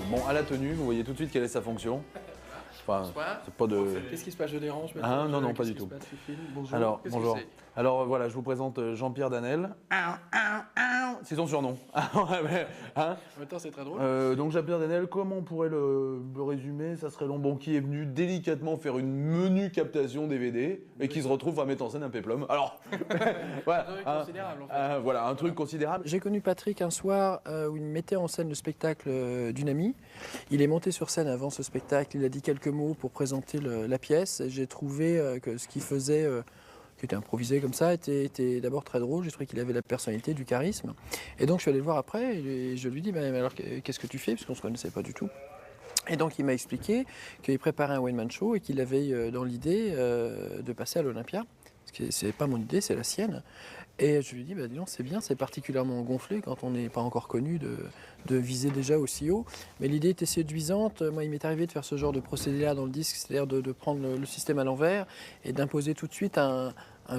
Bon, à la tenue, vous voyez tout de suite quelle est sa fonction. Enfin, c'est pas de... Qu'est-ce qui se passe? Je dérange Ah non, non, pas du tout. Bonjour. Alors, bonjour. Alors voilà, je vous présente Jean-Pierre Danel. C'est son surnom. Hein? En même temps, c'est très drôle. Donc Jean-Pierre Danel, comment on pourrait le résumer? Ça serait long. Bon, qui est venu délicatement faire une menu captation DVD et qui se retrouve à mettre en scène un péplum. Alors, voilà, Un truc considérable, en fait. voilà, un truc considérable. J'ai connu Patrick un soir où il mettait en scène le spectacle d'une amie. Il est monté sur scène avant ce spectacle, il a dit quelques mots pour présenter la pièce. J'ai trouvé que ce qu'il faisait, qui était improvisé comme ça, était d'abord très drôle. J'ai trouvé qu'il avait la personnalité, du charisme. Et donc je suis allé le voir après et je lui dis mais alors qu'est-ce que tu fais? Parce qu'on ne se connaissait pas du tout. Et donc il m'a expliqué qu'il préparait un one-man show et qu'il avait dans l'idée de passer à l'Olympia. C'est pas mon idée, c'est la sienne. Et je lui dis, bah, dis donc, c'est bien, c'est particulièrement gonflé quand on n'est pas encore connu de viser déjà aussi haut. Mais l'idée était séduisante. Moi, il m'est arrivé de faire ce genre de procédé-là dans le disque, c'est-à-dire de prendre le système à l'envers et d'imposer tout de suite un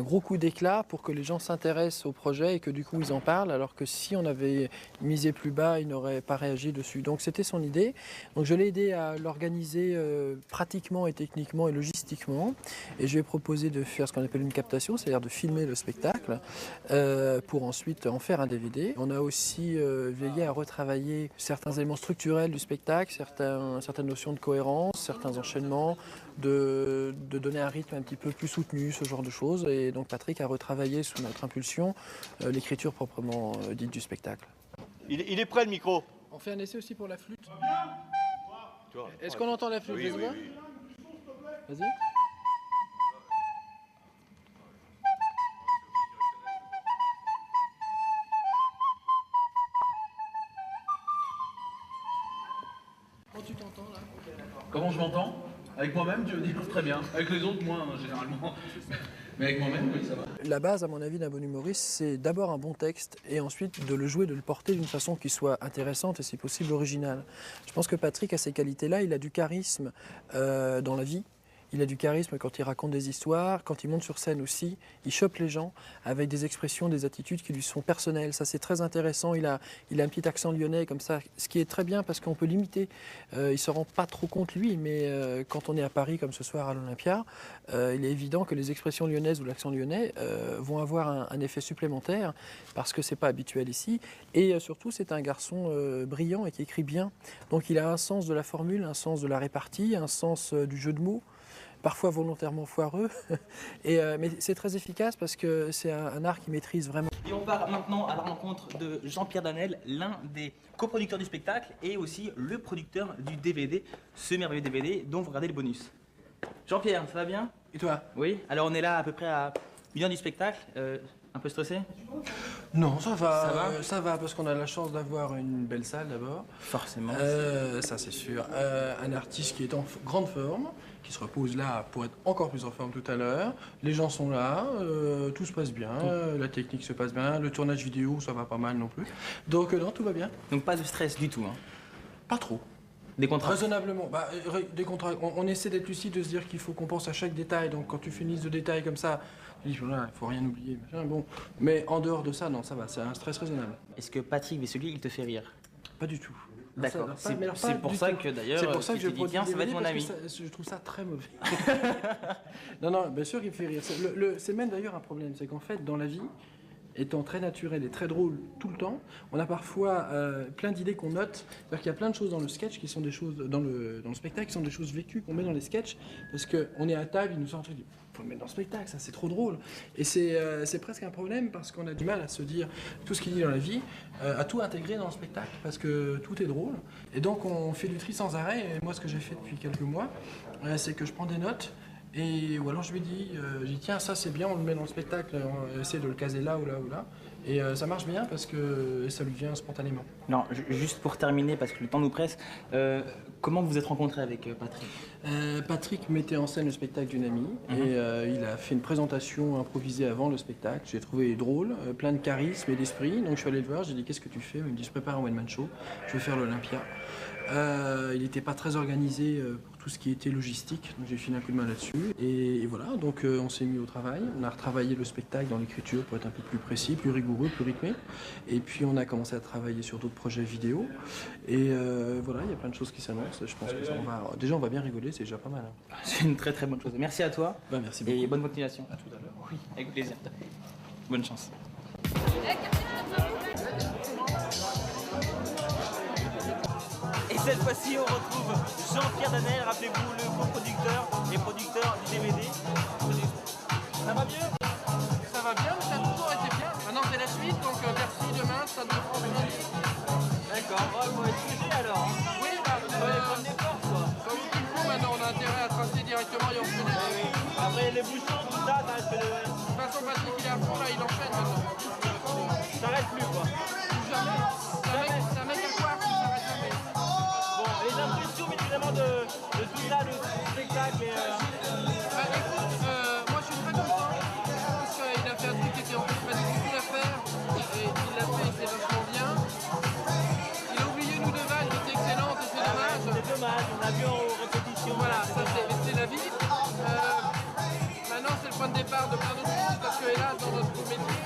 gros coup d'éclat pour que les gens s'intéressent au projet et que du coup ils en parlent, alors que si on avait misé plus bas, ils n'auraient pas réagi dessus. Donc c'était son idée. Donc je l'ai aidé à l'organiser pratiquement et techniquement et logistiquement. Et je lui ai proposé de faire ce qu'on appelle une captation, c'est-à-dire de filmer le spectacle pour ensuite en faire un DVD. On a aussi veillé à retravailler certains éléments structurels du spectacle, certaines notions de cohérence, certains enchaînements, de donner un rythme un petit peu plus soutenu, ce genre de choses. Et donc Patrick a retravaillé sous notre impulsion l'écriture proprement dite du spectacle. Il est prêt le micro. On fait un essai aussi pour la flûte. Est-ce qu'on entend la flûte? Oui, oui, oui. Vas-y. Comment tu t'entends là? Comment je m'entends? Avec moi-même, tu veux dire? Très bien. Avec les autres, moins, généralement. Mais avec moi-même, oui, ça va. La base, à mon avis, d'un bon humoriste, c'est d'abord un bon texte et ensuite de le jouer, de le porter d'une façon qui soit intéressante et si possible originale. Je pense que Patrick a ces qualités-là, il a du charisme dans la vie. Il a du charisme quand il raconte des histoires, quand il monte sur scène aussi, il chope les gens avec des expressions, des attitudes qui lui sont personnelles. Ça, c'est très intéressant. Il a un petit accent lyonnais comme ça, ce qui est très bien parce qu'on peut l'imiter. Il se rend pas trop compte, lui, mais quand on est à Paris, comme ce soir à l'Olympia, il est évident que les expressions lyonnaises ou l'accent lyonnais vont avoir un effet supplémentaire parce que c'est pas habituel ici. Et surtout, c'est un garçon brillant et qui écrit bien. Donc, il a un sens de la formule, un sens de la répartie, un sens du jeu de mots, parfois volontairement foireux, mais c'est très efficace parce que c'est un art qu'il maîtrise vraiment. Et on part maintenant à la rencontre de Jean-Pierre Danel, l'un des coproducteurs du spectacle et aussi le producteur du DVD, ce merveilleux DVD dont vous regardez le bonus. Jean-Pierre, ça va bien? Et toi? Oui. Alors on est là à peu près à 1 heure du spectacle, un peu stressé? Non, ça va. Ça va parce qu'on a la chance d'avoir une belle salle d'abord. Forcément. Ça c'est sûr. Un artiste qui est en grande forme, qui se repose là pour être encore plus en forme tout à l'heure. Les gens sont là, tout se passe bien, la technique se passe bien, le tournage vidéo ça va pas mal non plus. Donc non, tout va bien. Donc pas de stress du tout, hein? Pas trop. Des contrats? Raisonnablement. Des contrats. On essaie d'être lucide, de se dire qu'il faut qu'on pense à chaque détail. Donc quand tu fais une liste de détails comme ça, tu dis voilà, il faut rien oublier. Machin, bon. Mais en dehors de ça, non, ça va. C'est un stress raisonnable. Est-ce que Patrick Vesselier, il te fait rire? Pas du tout. D'accord. Non, C'est pour ça que d'ailleurs, c'est pour ça que tu je t'es dit, tiens, ça va être mon ami. Je trouve ça très mauvais. Non, bien sûr qu'il me fait rire. C'est même d'ailleurs un problème, c'est qu'en fait, dans la vie, étant très naturel et très drôle tout le temps, on a parfois plein d'idées qu'on note. C'est-à-dire qu'il y a plein de choses dans le sketch qui sont des choses, dans le spectacle, qui sont des choses vécues qu'on met dans les sketchs, parce qu'on est à table, il nous sort un truc, il faut le mettre dans le spectacle, ça c'est trop drôle. Et c'est presque un problème parce qu'on a du mal à se dire tout ce qu'il dit dans la vie, à tout intégrer dans le spectacle, parce que tout est drôle. Et donc on fait du tri sans arrêt, et moi ce que j'ai fait depuis quelques mois, c'est que je prends des notes, ou alors je lui dis, tiens ça c'est bien, on le met dans le spectacle, on essaie de le caser là ou là ou là. Et ça marche bien parce que ça lui vient spontanément. Non, juste pour terminer, parce que le temps nous presse, comment vous vous êtes rencontré avec Patrick? Patrick mettait en scène le spectacle d'une amie et il a fait une présentation improvisée avant le spectacle. J'ai trouvé drôle, plein de charisme et d'esprit. Donc je suis allé le voir, j'ai dit qu'est-ce que tu fais? Il me dit je prépare un one-man show, je vais faire l'Olympia. Il n'était pas très organisé pour tout ce qui était logistique. Donc j'ai filé un coup de main là-dessus. Et voilà, donc on s'est mis au travail. On a retravaillé le spectacle dans l'écriture pour être un peu plus précis, plus rigoureux, plus rythmé. Et puis on a commencé à travailler sur d'autres projets vidéo. Et voilà, il y a plein de choses qui s'annoncent. Je pense que déjà on va bien rigoler, c'est déjà pas mal. Hein. C'est une très très bonne chose. Merci à toi. Merci beaucoup. Et bonne continuation. À tout à l'heure. Oui, avec plaisir. Bonne chance. Et cette fois-ci, on retrouve Jean-Pierre Danel, rappelez-vous, le coproducteur et producteur du DVD. Ça va mieux? Ça va bien, ça a toujours été bien. Maintenant c'est la suite, donc merci demain, ça doit prendre une année. D'accord, bon, il faut être sujet alors. Oui, Prendre des forces, quoi. comme il faut, maintenant on a intérêt à tracer directement et enchaîner. Après les bouchons, tout ça, ça reste De toute façon, Patrick il est à fond, là il enchaîne maintenant. ça reste plus quoi. Jamais. C'est un mec à croire qui s'arrête jamais. Bon, les impressions évidemment de tout ça, le spectacle et... Bah, écoute, moi je suis très content parce qu'il a fait un truc qui était en fait pas difficile à faire et il l'a fait et c'est vachement bien. Il a oublié nous deux vannes qui étaient excellentes et c'est dommage. C'est dommage, on a vu en répétition. Voilà, ça c'est la vie. Maintenant c'est le point de départ de plein d'autres choses parce que hélas dans notre métier,